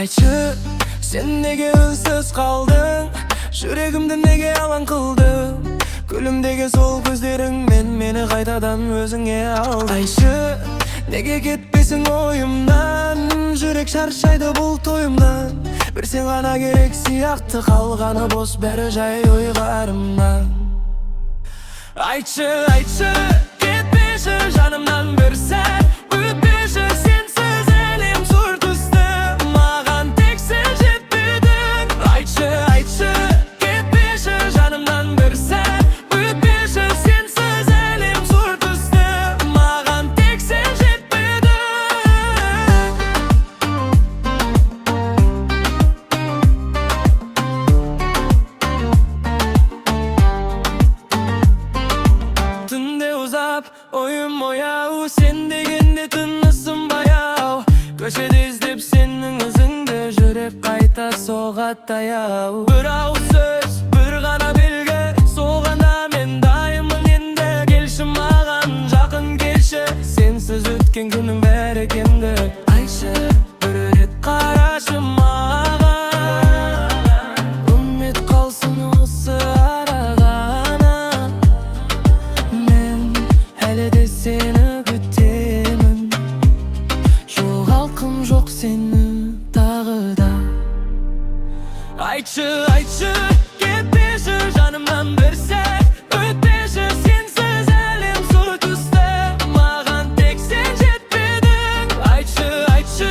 Aytчы, sen nege үнсіз қалдың? Жүрегімді неге алаң қылдың? Күлімдегі сол көздеріңмен мені қайтадан өзіңе алдың. Aytчы, неге кетпесің ойымнан? Жүрек шаршайды бұл тойымнан. Бір сен ғана керек сияқты, қалғаны бос бәрі жай ойларымнан. Aytчы, aytчы, кетпеші жанымнан бір сәт. Өтпеші сенсіз әлем сұр түсті, маған тек сен жетпедің. Aytчы, aytчы, кетпеші жанымнан бір сәт. Өтпеші сенсіз әлем сұр түсті, маған тек сен жетпедің. Түнде ұзап, ойым ояу, сен дегенде тынысым баяу. Көшеде іздеп сенің ізіңді, жүрек қайта соғады таяу. Бір ауыз сөз, бір ғана белгі, соғанда мен дайынмын енді. Келші маған, жақын келші, сенсіз өткен күннің бәрі кемдік. Aytчы, бір рет қарашы маған, үміт қалсын осы арағана. Мен әлі де сені күтемін, жоғалқым жоқ сені тағы да. Aytчы, aytчы, кетпеші жанымнан бір сәт. Өтпеші сенсіз әлем сұр түсті, маған тек сен жетпедің. Aytчы, aytчы,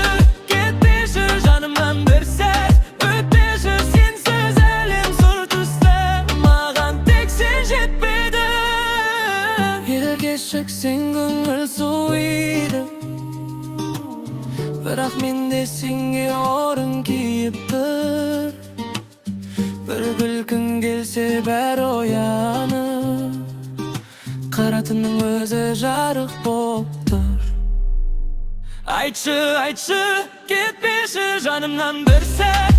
кетпеші жанымнан бір сәт. Өтпеші сенсіз әлем сұр түсті, маған тек сен жетпедің. Еді кешіксең көңіл суиды, бірақ менде сенге орын киіп тұр. Бір күлкің келсе бәрі оянып, қара түннің өзі жарық болып тұр. Aytчы, aytчы, кетпеші жанымнан бір сәт.